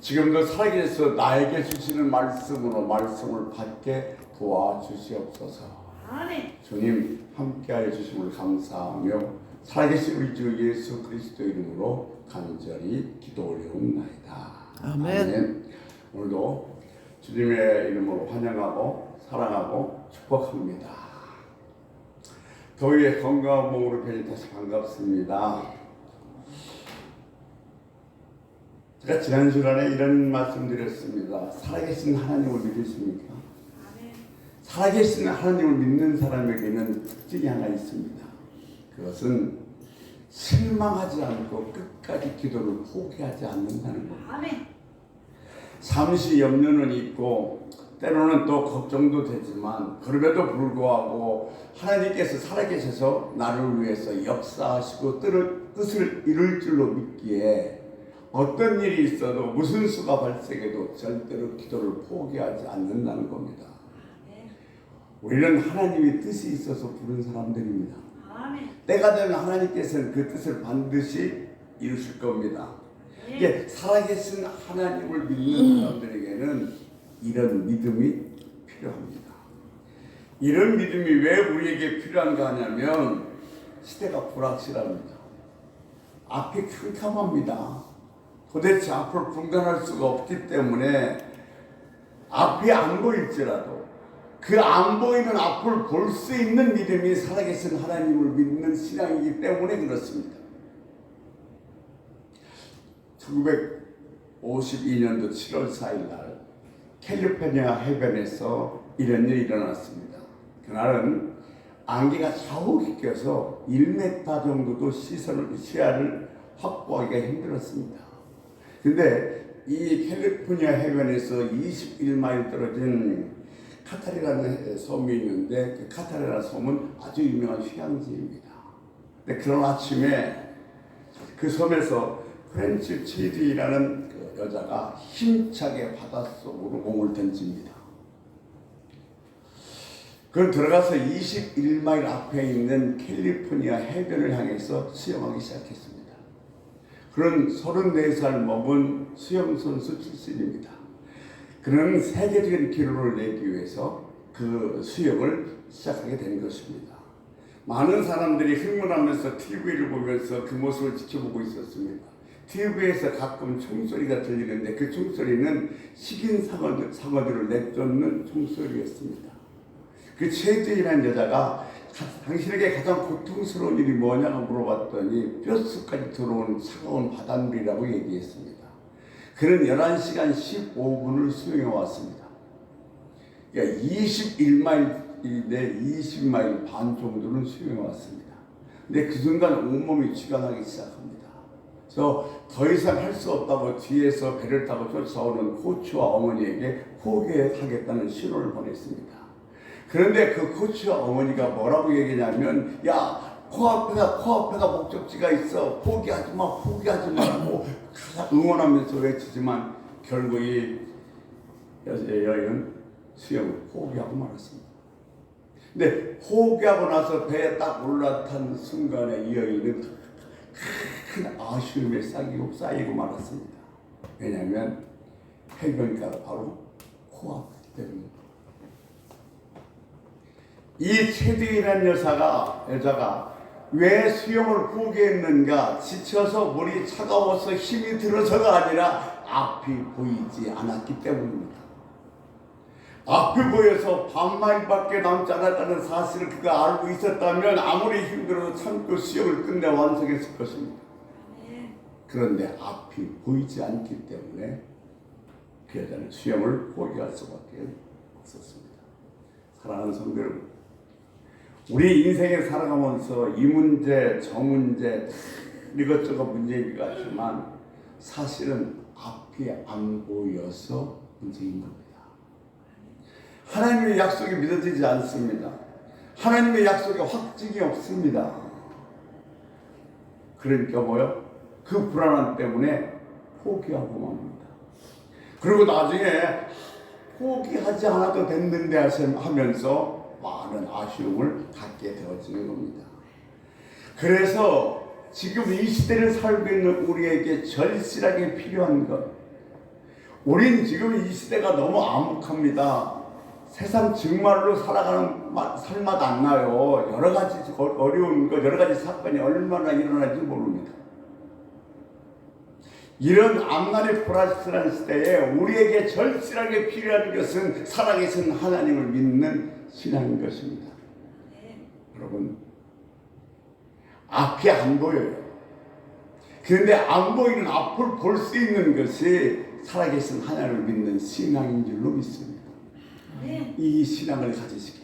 지금도 살아계셔서 나에게 주시는 말씀으로 말씀을 받게 도와주시옵소서. 아멘. 주님 함께하여 주심을 감사하며 살아계신 우리 주 예수 그리스도 이름으로 간절히 기도 올려옵나이다. 아멘. 오늘도 주님의 이름으로 환영하고 사랑하고 축복합니다. 더위에 건강한 몸으로 뵈니 다시 반갑습니다. 제가 지난 시간에 이런 말씀 드렸습니다. 살아계신 하나님을 믿으십니까? 아멘. 살아계신 하나님을 믿는 사람에게는 특징이 하나 있습니다. 그것은 실망하지 않고 끝까지 기도를 포기하지 않는다는 겁니다. 아멘. 잠시 염려는 있고 때로는 또 걱정도 되지만 그럼에도 불구하고 하나님께서 살아계셔서 나를 위해서 역사하시고 뜻을 이룰 줄로 믿기에 어떤 일이 있어도 무슨 수가 발생해도 절대로 기도를 포기하지 않는다는 겁니다. 아멘. 우리는 하나님의 뜻이 있어서 부른 사람들입니다. 아멘. 때가 되면 하나님께서는 그 뜻을 반드시 이루실 겁니다. 이게 살아계신 하나님을 믿는 사람들에게는 이런 믿음이 필요합니다. 이런 믿음이 왜 우리에게 필요한가 하냐면 시대가 불확실합니다. 앞이 캄캄합니다. 도대체 앞을 분간할 수가 없기 때문에 앞이 안 보일지라도 그 안 보이는 앞을 볼 수 있는 믿음이 살아계신 하나님을 믿는 신앙이기 때문에 그렇습니다. 1952년도 7월 4일 날 캘리포니아 해변에서 이런 일이 일어났습니다. 그날은 안개가 자욱이 껴서 1m 정도도 시야를 확보하기가 힘들었습니다. 근데 이 캘리포니아 해변에서 21마일 떨어진 카타리라는 섬이 있는데 그 카타리라 섬은 아주 유명한 휴양지입니다. 근데 그런 아침에 그 섬에서 프렌치 체리라는 그 여자가 힘차게 바닷속으로 공을 던집니다. 그럼 들어가서 21마일 앞에 있는 캘리포니아 해변을 향해서 수영하기 시작했습니다. 그런 34살 먹은 수영선수 출신입니다. 그는 세계적인 기록을 내기 위해서 그 수영을 시작하게 된 것입니다. 많은 사람들이 흥분하면서 TV를 보면서 그 모습을 지켜보고 있었습니다. TV에서 가끔 총소리가 들리는데 그 총소리는 식인 상어들을 내쫓는 총소리였습니다. 그 최재희라는 여자가 당신에게 가장 고통스러운 일이 뭐냐고 물어봤더니 뼛속까지 들어온 차가운 바닷물이라고 얘기했습니다. 그는 11시간 15분을 수영해 왔습니다. 그러니까 21마일인데 20마일 반 정도는 수영해 왔습니다. 근데 그 순간 온몸이 쥐가 시작합니다. 그래서 더 이상 할 수 없다고 뒤에서 배를 타고 쫓아오는 코치와 어머니에게 포기하겠다는 신호를 보냈습니다. 그런데 그 코치와 어머니가 뭐라고 얘기냐면 야 코앞에가 목적지가 있어 포기하지 마라고 응원하면서 외치지만 결국 이 여인은 수영을 포기하고 말았습니다. 근데 포기하고 나서 배에 딱 올라탄 순간에 이 여인은 큰 아쉬움에 쌓이고 말았습니다. 왜냐하면 해변가가 바로 코앞이기 때문입니다. 이 체드이라는 여자가 왜 수영을 포기했는가? 지쳐서 물이 차가워서 힘이 들어서가 아니라 앞이 보이지 않았기 때문입니다. 앞이 보여서 반마일밖에 남지 않았다는 사실을 그가 알고 있었다면 아무리 힘들어도 참고 수영을 끝내 완성했을 것입니다. 그런데 앞이 보이지 않기 때문에 그 여자는 수영을 포기할 수밖에 없었습니다. 사랑하는 성도 여러분, 우리 인생에 살아가면서 이 문제 저 문제 이것저것 문제인 것 같지만 사실은 앞이 안 보여서 문제인 겁니다. 하나님의 약속이 믿어지지 않습니다. 하나님의 약속에 확증이 없습니다. 그러니까 뭐요? 그 불안함 때문에 포기하고 맙니다. 그리고 나중에 포기하지 않아도 됐는데 하면서 많은 아쉬움을 갖게 되어지는 겁니다. 그래서 지금 이 시대를 살고 있는 우리에게 절실하게 필요한 것, 우린 지금 이 시대가 너무 암묵합니다. 세상 정말로 살아가는 살맛 안 나요. 여러 가지 어려운 것, 여러 가지 사건이 얼마나 일어날지 모릅니다. 이런 암란의 불확실한 시대에 우리에게 절실하게 필요한 것은 살아계신 하나님을 믿는 신앙인 것입니다. 여러분, 앞이 안 보여요. 그런데 안 보이는 앞을 볼 수 있는 것이 살아계신 하나님을 믿는 신앙인 줄로 믿습니다. 이 신앙을 가지시기.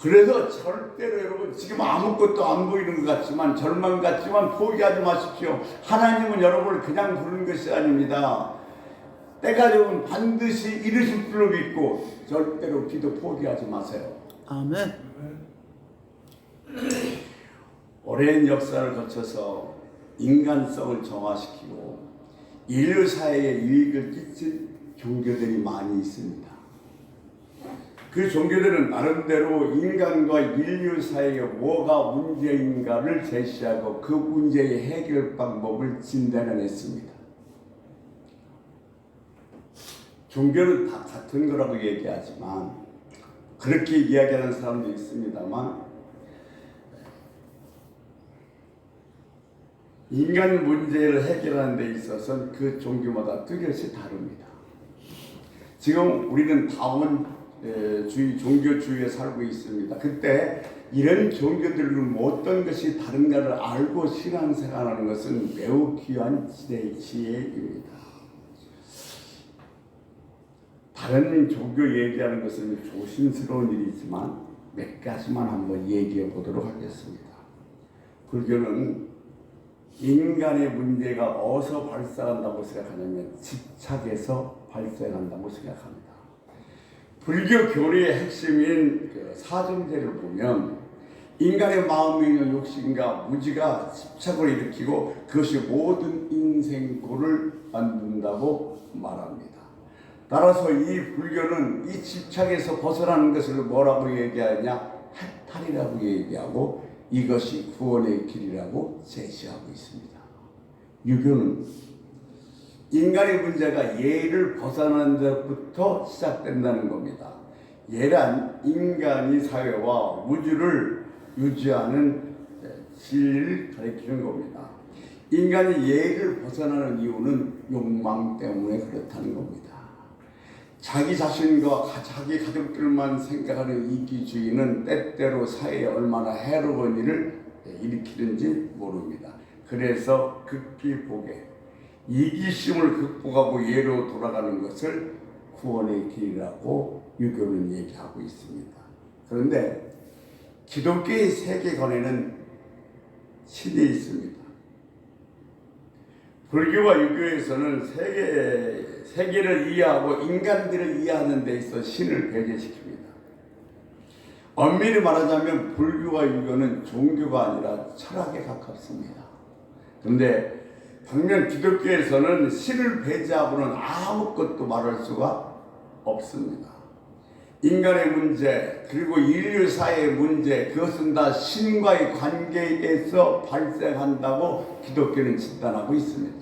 그래서 절대로 여러분 지금 아무것도 안 보이는 것 같지만 절망 같지만 포기하지 마십시오. 하나님은 여러분을 그냥 부르는 것이 아닙니다. 때가 되면 반드시 이루실 줄로 믿고 절대로 기도 포기하지 마세요. 아멘. 오랜 역사를 거쳐서 인간성을 정화시키고 인류 사회에 유익을 끼친 종교들이 많이 있습니다. 그 종교들은 나름대로 인간과 인류 사이에 뭐가 문제인가를 제시하고 그 문제의 해결 방법을 진단해냈습니다. 종교는 다 같은 거라고 얘기하지만 그렇게 이야기하는 사람도 있습니다만 인간 문제를 해결하는 데 있어서는 그 종교마다 뚜렷이 다릅니다. 지금 우리는 다원주의, 종교주의에 살고 있습니다. 그때 이런 종교들은 어떤 것이 다른가를 알고 신앙생활하는 것은 매우 귀한 지혜입니다. 다른 종교 얘기하는 것은 조심스러운 일이지만 몇 가지만 한번 얘기해 보도록 하겠습니다. 불교는 인간의 문제가 어디서 발생한다고 생각하냐면 집착에서 발생한다고 생각합니다. 불교 교리의 핵심인 그 사정제를 보면 인간의 마음에 있는 욕심과 무지가 집착을 일으키고 그것이 모든 인생고를 만든다고 말합니다. 따라서 이 불교는 이 집착에서 벗어나는 것을 뭐라고 얘기하냐? 해탈이라고 얘기하고 이것이 구원의 길이라고 제시하고 있습니다. 유교는 인간의 문제가 예를 벗어나는 데부터 시작된다는 겁니다. 예란 인간이 사회와 우주를 유지하는 진리를 가리키는 겁니다. 인간이 예를 벗어나는 이유는 욕망 때문에 그렇다는 겁니다. 자기 자신과 자기 가족들만 생각하는 이기주의는 때때로 사회에 얼마나 해로운 일을 일으키는지 모릅니다. 그래서 극기복에 이기심을 극복하고 예로 돌아가는 것을 구원의 길이라고 유교는 얘기하고 있습니다. 그런데 기독교의 세계관에는 신이 있습니다. 불교와 유교에서는 세계를 이해하고 인간들을 이해하는 데 있어 신을 배제시킵니다. 엄밀히 말하자면 불교와 유교는 종교가 아니라 철학에 가깝습니다. 그런데 반면 기독교에서는 신을 배제하고는 아무것도 말할 수가 없습니다. 인간의 문제 그리고 인류 사회의 문제 그것은 다 신과의 관계에서 발생한다고 기독교는 진단하고 있습니다.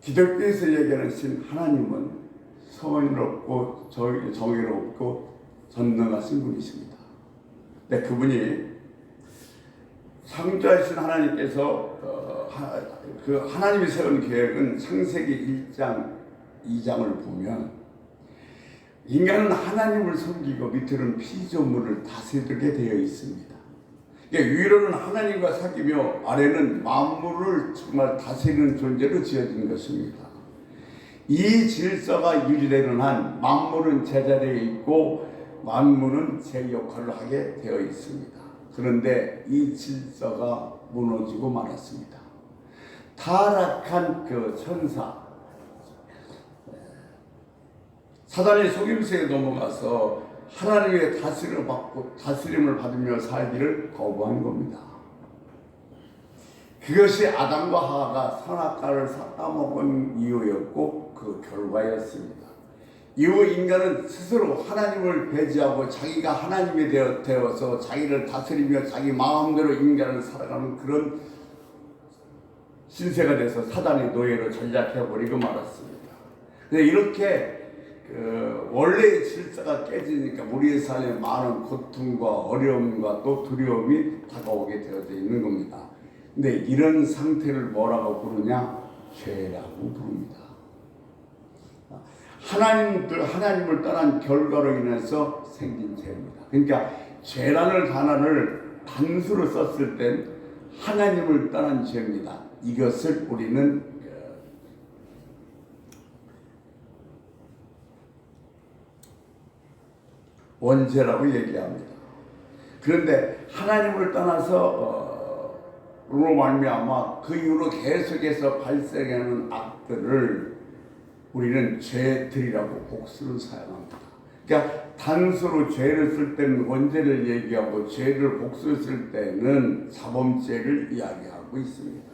기독교에서 얘기하는 신 하나님은 선의롭고 정의롭고 전능하신 분이십니다. 근데 그분이 창조하신 하나님께서 그 하나님이 세운 계획은 창세기 1장 2장을 보면 인간은 하나님을 섬기고 밑으로는 피조물을 다스리게 되어 있습니다. 그러니까 위로는 하나님과 사귀며 아래는 만물을 정말 다스리는 존재로 지어진 것입니다. 이 질서가 유지되는 한 만물은 제자리에 있고 만물은 제 역할을 하게 되어 있습니다. 그런데 이 질서가 무너지고 말았습니다. 타락한 그 천사 사단의 속임수에 넘어가서 하나님의 다스림을 받으며 살기를 거부한 겁니다. 그것이 아담과 하와가 선악과를 따먹은 이유였고 그 결과였습니다. 이후 인간은 스스로 하나님을 배제하고 자기가 하나님이 되어서 자기를 다스리며 자기 마음대로 인간을 살아가는 그런 신세가 돼서 사단의 노예로 전락해버리고 말았습니다. 근데 이렇게 원래의 질서가 깨지니까 우리의 삶에 많은 고통과 어려움과 또 두려움이 다가오게 되어져 있는 겁니다. 근데 이런 상태를 뭐라고 부르냐? 죄라고 부릅니다. 하나님을 떠난 결과로 인해서 생긴 죄입니다. 그러니까 죄라는 단어를 단수로 썼을 땐 하나님을 떠난 죄입니다. 이것을 우리는 원죄라고 얘기합니다. 그런데 하나님을 떠나서 로 말미암아 그 이후로 계속해서 발생하는 악들을 우리는 죄들이라고 복수를 사용합니다. 그러니까 단수로 죄를 쓸 때는 원죄를 얘기하고 죄를 복수를 쓸 때는 사범죄를 이야기하고 있습니다.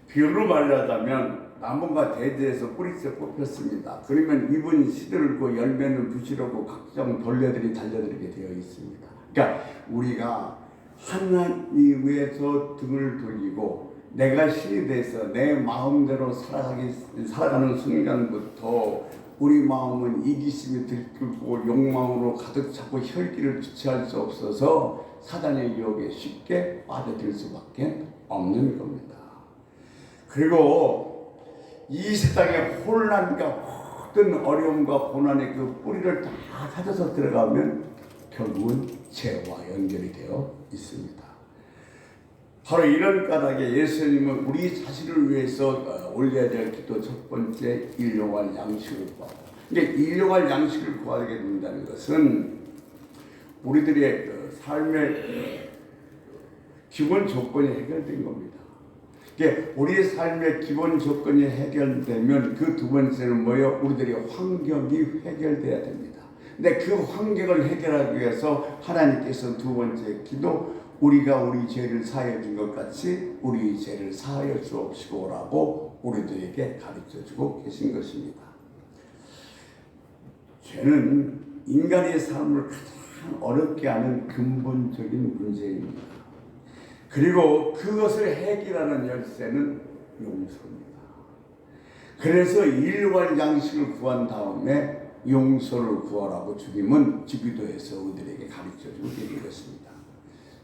비유로 말하자면 나무가 대지에서 뿌리째 뽑혔습니다. 그러면 잎은 시들고 열매는 부시르고 각종 벌레들이 달려들게 되어 있습니다. 그러니까 우리가 하나님에서 등을 돌리고 내가 신이 돼서 내 마음대로 살아가는 순간부터 우리 마음은 이기심이 들끓고 욕망으로 가득 차고 혈기를 주체할 수 없어서 사단의 유혹에 쉽게 빠져들 수밖에 없는 겁니다. 그리고 이 세상의 혼란과 모든 어려움과 고난의 그 뿌리를 다 찾아서 들어가면 결국은 죄와 연결이 되어 있습니다. 바로 이런 까닭에 예수님은 우리 자신을 위해서 올려야 될 기도 첫 번째 일용할 양식을 구하고, 근데 일용할 양식을 구하게 된다는 것은 우리들의 삶의 기본 조건이 해결된 겁니다. 우리의 삶의 기본 조건이 해결되면 그 두 번째는 뭐예요? 우리들의 환경이 해결돼야 됩니다. 근데 그 환경을 해결하기 위해서 하나님께서 두 번째 기도, 우리가 우리 죄를 사하여 준 것 같이 우리 죄를 사하여 주옵시고라고 우리들에게 가르쳐주고 계신 것입니다. 죄는 인간의 삶을 가장 어렵게 하는 근본적인 문제입니다. 그리고 그것을 해결하는 열쇠는 용서입니다. 그래서 일용할 양식을 구한 다음에 용서를 구하라고 주님은 기도에서 우리들에게 가르쳐주고 계신 것입니다.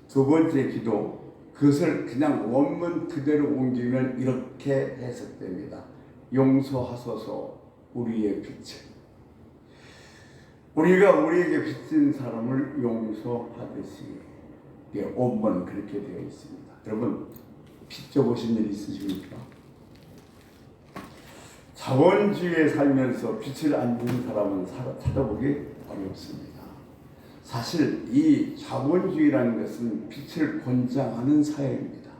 두 번째 기도, 그것을 그냥 원문 그대로 옮기면 이렇게 해석됩니다. 용서하소서 우리의 빚을. 우리가 우리에게 빚진 사람을 용서하듯이 원문 그렇게 되어 있습니다. 여러분 빚 져보신 일 있으십니까? 자본주의에 살면서 빚을 안 지는 사람은 찾아보기 어렵습니다. 사실 이 자본주의라는 것은 빚을 권장하는 사회입니다.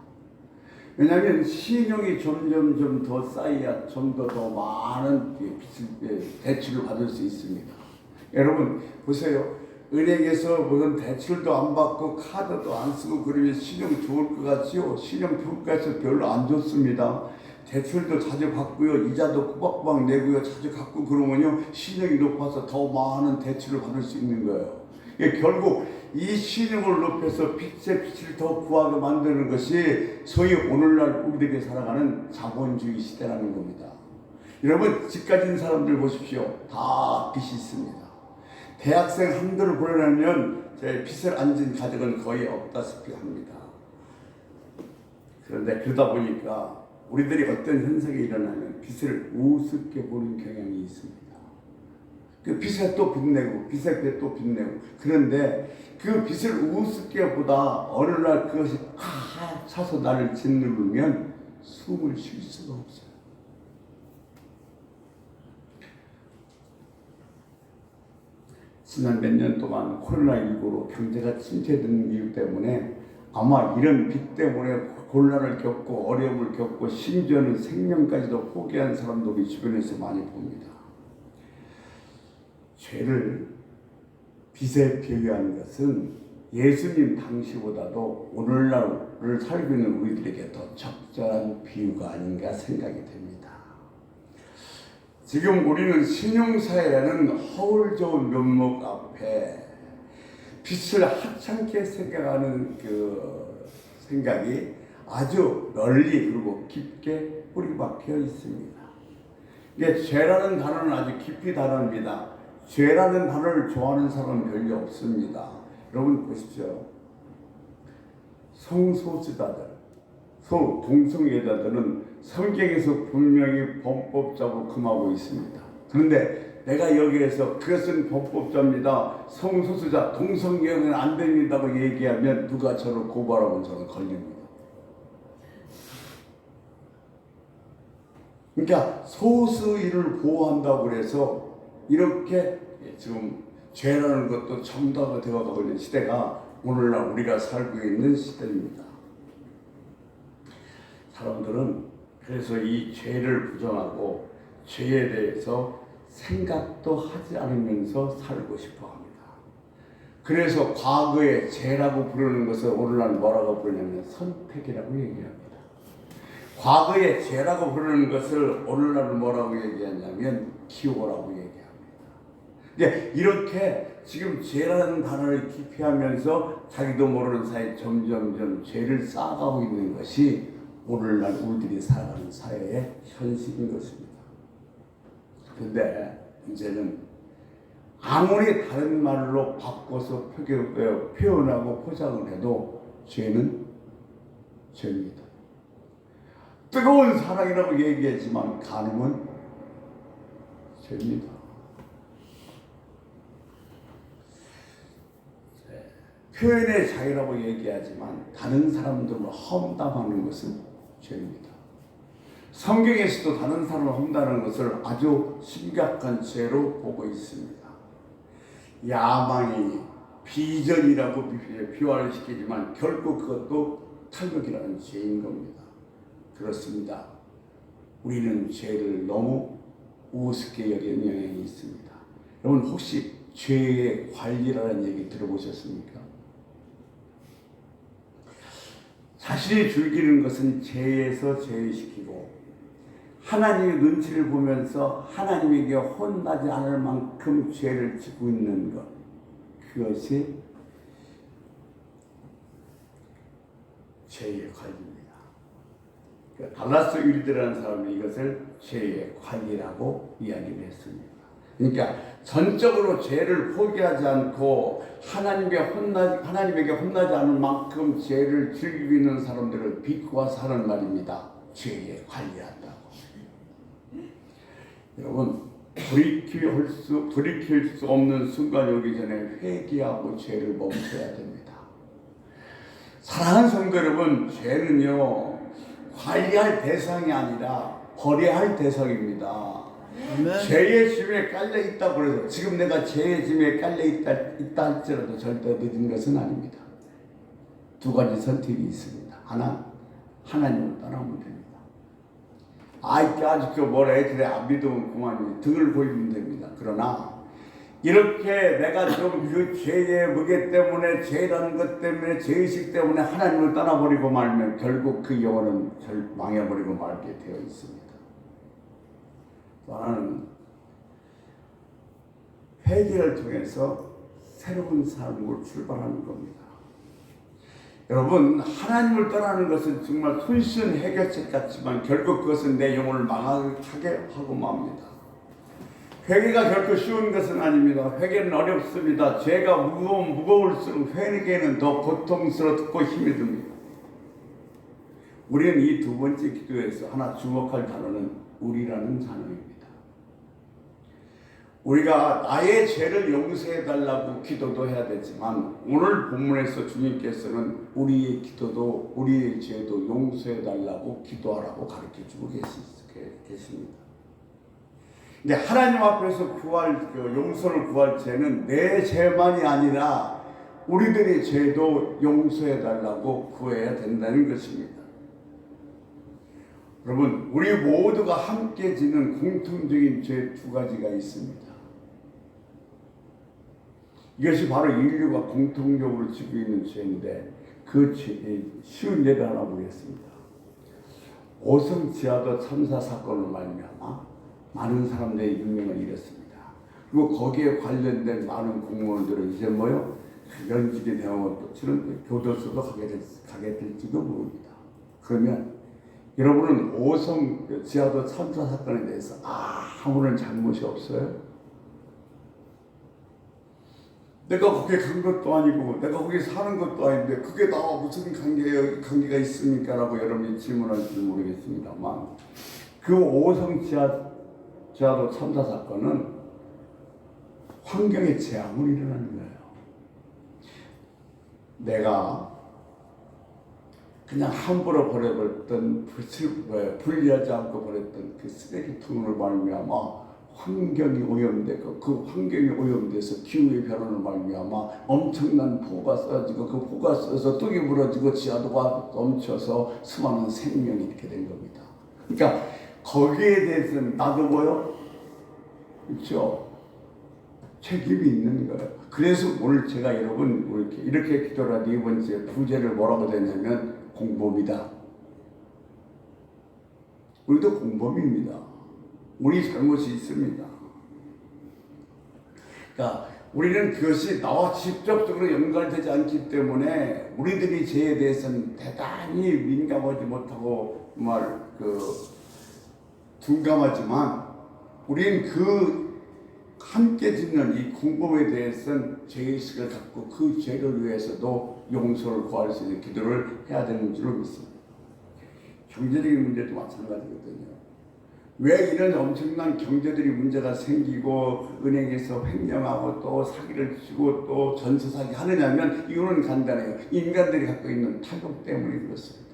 왜냐하면 신용이 점점 더 쌓여야 좀 더 많은 대출을 받을 수 있습니다. 여러분 보세요. 은행에서 무슨 대출도 안 받고 카드도 안 쓰고 그러면 신용이 좋을 것 같지요? 신용 평가에서 별로 안 좋습니다. 대출도 자주 받고요, 이자도 꼬박꼬박 내고요, 자주 갚고 그러면요 신용이 높아서 더 많은 대출을 받을 수 있는 거예요. 결국 이 신용을 높여서 빚에 빚을 더 구하게 만드는 것이 소위 오늘날 우리들에게 살아가는 자본주의 시대라는 겁니다. 여러분 집 가진 사람들 보십시오. 다 빚이 있습니다. 대학생 한도를 보내려면 제 빚을 안 진 가족은 거의 없다시피 합니다. 그런데 그러다 보니까 우리들이 어떤 현상이 일어나면 빚을 우습게 보는 경향이 있습니다. 그 빚에 또 빚내고 빚에 또 빚내고, 그런데 그 빚을 우습게 보다 어느 날 그것이 팍 차서 나를 짓누르면 숨을 쉴 수가 없어요. 지난 몇 년 동안 코로나19로 경제가 침체된 이유 때문에 아마 이런 빚 때문에 곤란을 겪고 어려움을 겪고 심지어는 생명까지도 포기한 사람도 우리 주변에서 많이 봅니다. 죄를 빚에 비유한 것은 예수님 당시보다도 오늘날을 살고 있는 우리들에게 더 적절한 비유가 아닌가 생각이 됩니다. 지금 우리는 신용사회라는 허울 좋은 면목 앞에 빚을 하찮게 생각하는 그 생각이 아주 널리 그리고 깊게 뿌리박혀 있습니다. 이게 죄라는 단어는 아주 깊이 다릅니다. 죄라는 단어를 좋아하는 사람은 별로 없습니다. 여러분 보십시오. 성소수자들, 동성애자들은 성경에서 분명히 범법자로 금하고 있습니다. 그런데 내가 여기에서 그것은 범법자입니다, 성소수자, 동성애는 안 됩니다고 얘기하면 누가 저를 고발하면 저는 걸립니다. 그러니까 소수인을 보호한다고 해서 이렇게 지금 죄라는 것도 정당화 되어가고 있는 시대가 오늘날 우리가 살고 있는 시대입니다. 사람들은 그래서 이 죄를 부정하고 죄에 대해서 생각도 하지 않으면서 살고 싶어 합니다. 그래서 과거의 죄라고 부르는 것을 오늘날 뭐라고 부르냐면 선택이라고 얘기합니다. 과거의 죄라고 부르는 것을 오늘날은 뭐라고 얘기하냐면 기호라고 얘기합니다. 이렇게 지금 죄라는 단어를 기피하면서 자기도 모르는 사이에 점점점 죄를 쌓아가고 있는 것이 오늘날 우리들이 살아가는 사회의 현실인 것입니다. 그런데 문제는 아무리 다른 말로 바꿔서 표현하고 포장을 해도 죄는 죄입니다. 뜨거운 사랑이라고 얘기했지만 간음은 죄입니다. 표현의 자유라고 얘기하지만 다른 사람들을 험담하는 것은 죄입니다. 성경에서도 다른 사람을 험담하는 것을 아주 심각한 죄로 보고 있습니다. 야망이 비전이라고 비화를 시키지만 결국 그것도 탐욕이라는 죄인 겁니다. 그렇습니다. 우리는 죄를 너무 우습게 여기는 영향이 있습니다. 여러분 혹시 죄의 관리라는 얘기 들어보셨습니까? 자신이 즐기는 것은 죄에서 제외시키고 하나님의 눈치를 보면서 하나님에게 혼나지 않을 만큼 죄를 짓고 있는 것, 그것이 죄의 관리입니다. 달라스 윌드라는 사람이 이것을 죄의 관리라고 이야기를 했습니다. 그러니까 전적으로 죄를 포기하지 않고 하나님에게 혼나지 않을 만큼 죄를 즐기고 있는 사람들을 비꼬아서 하는 말입니다. 죄에 관리한다고. 여러분 돌이킬 수 없는 순간이 오기 전에 회개하고 죄를 멈춰야 됩니다. 사랑하는 성도 여러분, 죄는요 관리할 대상이 아니라 버려야 할 대상입니다. 죄의 짐에 깔려 있다고 해서 지금 내가 죄의 짐에 깔려 있다 할지라도 절대 늦은 것은 아닙니다. 두 가지 선택이 있습니다. 하나, 하나님을 떠나면 됩니다. 아직도 뭐라 해, 그래 안 믿으면 그만이 등을 보이면 됩니다. 그러나 이렇게 내가 좀 그 죄의 무게 때문에, 죄라는 것 때문에, 죄의식 때문에 하나님을 떠나버리고 말면 결국 그 영혼은 망해버리고 말게 되어 있습니다. 하나는 회개를 통해서 새로운 삶을 출발하는 겁니다. 여러분, 하나님을 떠나는 것은 정말 손쉬운 해결책 같지만 결국 그것은 내 영혼을 망하게 하고 맙니다. 회개가 결코 쉬운 것은 아닙니다. 회개는 어렵습니다. 죄가 무거울수록 회개는 더 고통스럽고 힘이 듭니다. 우리는 이 두 번째 기도에서 하나 주목할 단어는 우리라는 단어입니다. 우리가 나의 죄를 용서해달라고 기도도 해야 되지만 오늘 본문에서 주님께서는 우리의 기도도, 우리의 죄도 용서해달라고 기도하라고 가르쳐주고 계십니다. 근데 하나님 앞에서 용서를 구할 죄는 내 죄만이 아니라 우리들의 죄도 용서해달라고 구해야 된다는 것입니다. 여러분, 우리 모두가 함께 지는 공통적인 죄 두 가지가 있습니다. 이것이 바로 인류가 공통적으로 지고 있는 죄인데 그 죄의 쉬운 예를 하나 보겠습니다. 오성 지하도 참사 사건을 말미암아 많은 사람들의 유명을 잃었습니다. 그리고 거기에 관련된 많은 공무원들은 이제 면직이 되어 치는 교도소도 가게 될지도 모릅니다. 그러면 여러분은 오성 지하도 참사 사건에 대해서 아무런 잘못이 없어요? 내가 거기에 간 것도 아니고 내가 거기에 사는 것도 아닌데 그게 나와 무슨 관계가 있습니까? 라고 여러분이 질문할지 모르겠습니다만 그 오성 지하도 참사 사건은 환경의 재앙으로 일어나는 거예요. 내가 그냥 함부로 버려버렸던 분리하지 않고 버렸던 그 쓰레기통으로 말미암아 환경이 오염되고 그 환경이 오염돼서 기후의 변화로 말미암아 엄청난 폭우가 쏟아지고 그 폭우가 쏟아서 뚝이 부러지고 지하도가 넘쳐서 수많은 생명이 이렇게 된 겁니다. 그러니까 거기에 대해서는 나도 뭐요? 그렇죠? 책임이 있는 거예요. 그래서 오늘 제가 여러분 이렇게 기도를 네 번째 부제를 뭐라고 됐냐면 공범이다. 우리도 공범입니다. 우리 잘못이 있습니다. 그러니까 우리는 그것이 나와 직접적으로 연관되지 않기 때문에 우리들이 죄에 대해서는 대단히 민감하지 못하고 둔감하지만 우리는 그 함께 짓는 이 공범에 대해서는 죄의식을 갖고 그 죄를 위해서도 용서를 구할 수 있는 기도를 해야 되는 줄로 믿습니다. 경제적인 문제도 마찬가지거든요. 왜 이런 엄청난 경제들이 문제가 생기고 은행에서 횡령하고 또 사기를 치고 또 전세 사기 하느냐면 이유는 간단해요. 인간들이 갖고 있는 탐욕 때문에 그렇습니다.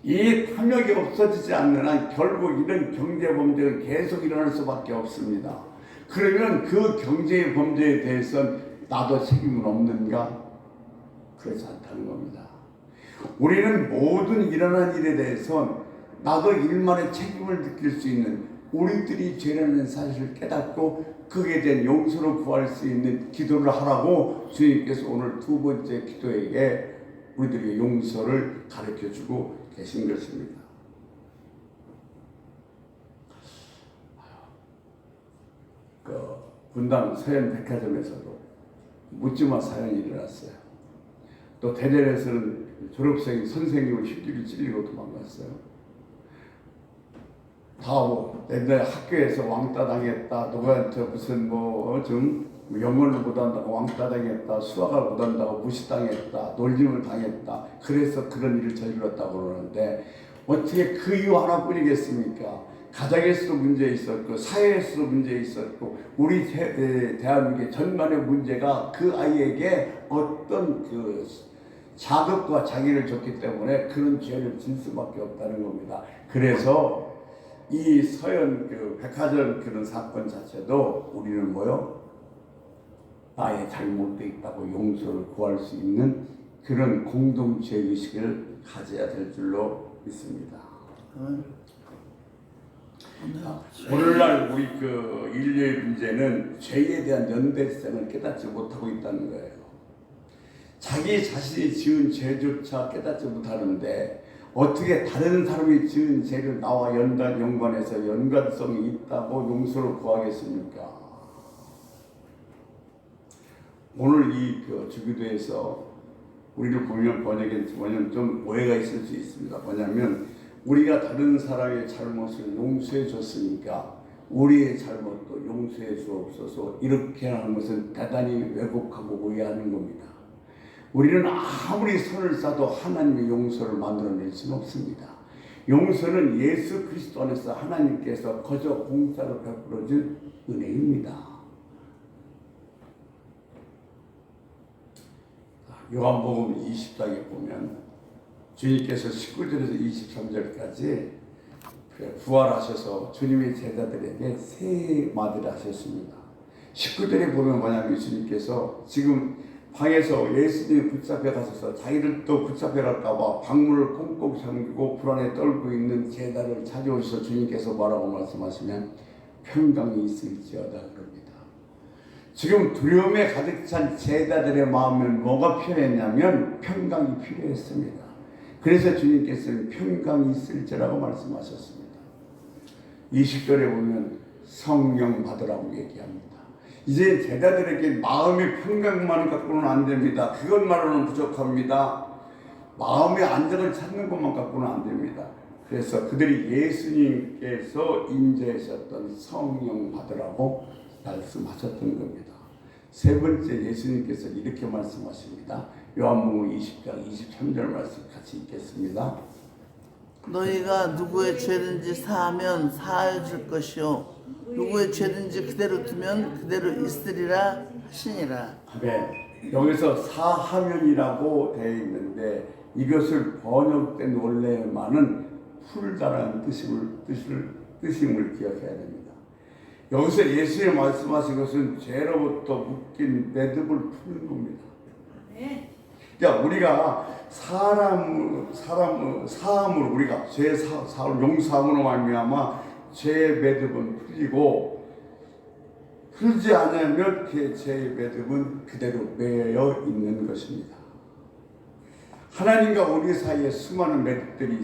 이 탐욕이 없어지지 않는 한 결국 이런 경제 범죄는 계속 일어날 수밖에 없습니다. 그러면 그 경제 범죄에 대해서는 나도 책임은 없는가? 그렇지 않다는 겁니다. 우리는 모든 일어난 일에 대해서 나도 일만의 책임을 느낄 수 있는 우리들이 죄라는 사실을 깨닫고 그에 대한 용서를 구할 수 있는 기도를 하라고 주님께서 오늘 두 번째 기도에게 우리들에게 용서를 가르쳐주고 계신 것입니다. 분당 서현 백화점에서도 묻지마 사연이 일어났어요. 또 대전에서는 졸업생이 선생님을 흉기를 찔리고 도망갔어요. 다 옛날 학교에서 왕따 당했다. 누구한테 무슨 영어를 못한다고 왕따 당했다. 수학을 못한다고 무시당했다. 놀림을 당했다. 그래서 그런 일을 저질렀다고 그러는데 어떻게 그 이유 하나뿐이겠습니까? 가정에서도 문제 있었고 사회에서도 문제 있었고 우리 대한민국의 전반의 문제가 그 아이에게 어떤 자극과 장애를 줬기 때문에 그런 죄를 질 수밖에 없다는 겁니다. 그래서 이 서현 백화점 그런 사건 자체도 우리는 나의 잘못돼 있다고 용서를 구할 수 있는 그런 공동체 의식을 가져야 될 줄로 믿습니다. 오늘날 우리 인류의 문제는 죄에 대한 연대성을 깨닫지 못하고 있다는 거예요. 자기 자신이 지은 죄조차 깨닫지 못하는데 어떻게 다른 사람이 지은 죄를 나와 연관해서 연관성이 있다고 용서를 구하겠습니까? 오늘 이 주기도에서 우리를 보면 번역에 좀 오해가 있을 수 있습니다. 뭐냐면 우리가 다른 사람의 잘못을 용서해 줬으니까 우리의 잘못도 용서해 주옵소서 이렇게 하는 것은 대단히 왜곡하고 오해하는 겁니다. 우리는 아무리 선을 쌓아도 하나님의 용서를 만들어낼 수는 없습니다. 용서는 예수 그리스도 안에서 하나님께서 거저 공짜로 베풀어준 은혜입니다. 요한복음 20장에 보면 주님께서 19절에서 23절까지 부활하셔서 주님의 제자들에게 세 마디를 하셨습니다. 19절에 보면 뭐냐면 주님께서 지금 방에서 예수님이 붙잡혀 가셔서 자기를 또 붙잡혀 갈까봐 방문을 꽁꽁 잠그고 불안에 떨고 있는 제자를 찾아오셔서 주님께서 뭐라고 말씀하시면 평강이 있을지어다 그럽니다. 지금 두려움에 가득 찬 제자들의 마음에 뭐가 필요했냐면 평강이 필요했습니다. 그래서 주님께서는 평강이 있을지라고 말씀하셨습니다. 20절에 보면 성령 받으라고 얘기합니다. 이제 제자들에게 마음의 평강만 갖고는 안 됩니다. 그것만으로는 부족합니다. 마음의 안정을 찾는 것만 갖고는 안 됩니다. 그래서 그들이 예수님께서 임재하셨던 성령 받으라고 말씀하셨던 겁니다. 세 번째, 예수님께서 이렇게 말씀하십니다. 요한복음 20장 23절 말씀 같이 읽겠습니다. 너희가 누구의 죄든지 사하면 사하여 줄 것이요 누구의 죄든지 그대로 두면 그대로 있으리라 하시니라. 아멘. 여기서 사하면이라고 되어 있는데 이것을 번역된 원래의 말은 풀다라는 뜻임을 기억해야 됩니다. 여기서 예수님 말씀하신 것은 죄로부터 묶인 매듭을 푸는 겁니다. 아멘. 그러니까 우리가 사함으로 우리가 죄 사함 용서함으로 말미암아 죄의 매듭은 풀리고 풀지 않으면 그 죄의 매듭은 그대로 매여 있는 것입니다. 하나님과 우리 사이에 수많은 매듭들이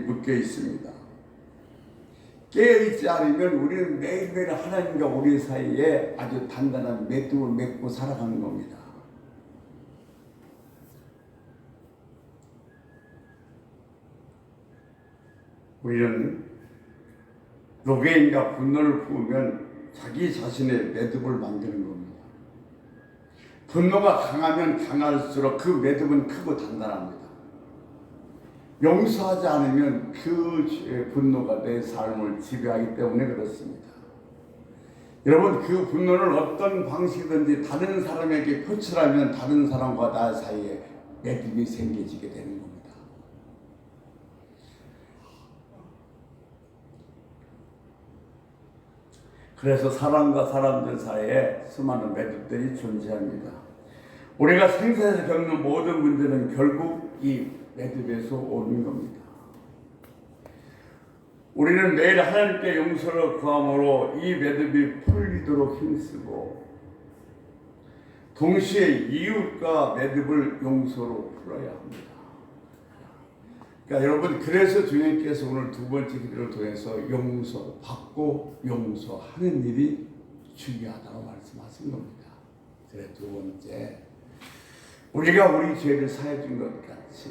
묶여 있습니다. 깨어있지 않으면 우리는 매일매일 하나님과 우리 사이에 아주 단단한 매듭을 맺고 살아가는 겁니다. 우리는 노개인과 분노를 부으면 자기 자신의 매듭을 만드는 겁니다. 분노가 강하면 강할수록 그 매듭은 크고 단단합니다. 용서하지 않으면 그 분노가 내 삶을 지배하기 때문에 그렇습니다. 여러분, 그 분노를 어떤 방식이든지 다른 사람에게 표출하면 다른 사람과 나 사이에 매듭이 생겨지게 되는 겁니다. 그래서 사람과 사람들 사이에 수많은 매듭들이 존재합니다. 우리가 생사에서 겪는 모든 문제는 결국 이 매듭에서 오는 겁니다. 우리는 매일 하나님께 용서를 구함으로 이 매듭이 풀리도록 힘쓰고 동시에 이웃과 매듭을 용서로 풀어야 합니다. 그러니까 여러분, 그래서 주님께서 오늘 두 번째 기도를 통해서 용서받고 용서하는 일이 중요하다고 말씀하신 겁니다. 그래, 두 번째, 우리가 우리 죄를 사해 준 것 같이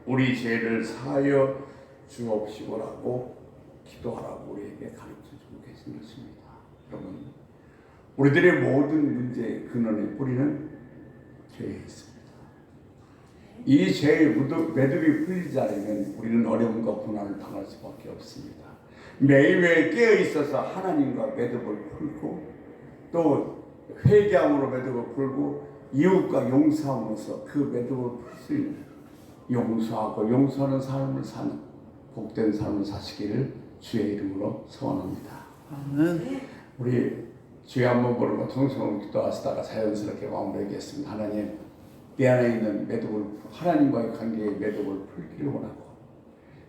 우리 죄를 사하여 주옵시고라고 기도하라고 우리에게 가르쳐주고 계신 것입니다. 여러분, 우리들의 모든 문제의 근원의 뿌리는 죄에 있습니다. 이 죄의 매듭이 풀리지 않으면 우리는 어려움과 고난을 당할 수밖에 없습니다. 매일매일 깨어있어서 하나님과 매듭을 풀고 또 회개함으로 매듭을 풀고 이웃과 용서함으로써 그 매듭을 풀 수 있는 용서하고 용서하는 삶을 사는 복된 삶을 사시기를 주의 이름으로 소원합니다. 아멘. 우리 주의 한번 부르고 통성으로 기도하시다가 자연스럽게 마무리하겠습니다. 하나님, 내 안에 있는 매듭을, 하나님과의 관계의 매듭을 풀기를 원하고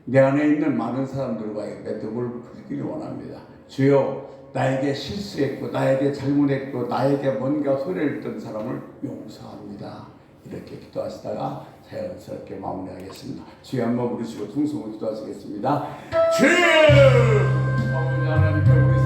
내 안에 있는 많은 사람들과의 매듭을 풀기를 원합니다. 주여, 나에게 실수했고 나에게 잘못했고 나에게 뭔가 소리를 듣던 사람을 용서합니다. 이렇게 기도하시다가 자연스럽게 마무리하겠습니다. 주여 한번 부르시고 통성으로 기도하시겠습니다. 주여, 아버지 하나님께 우리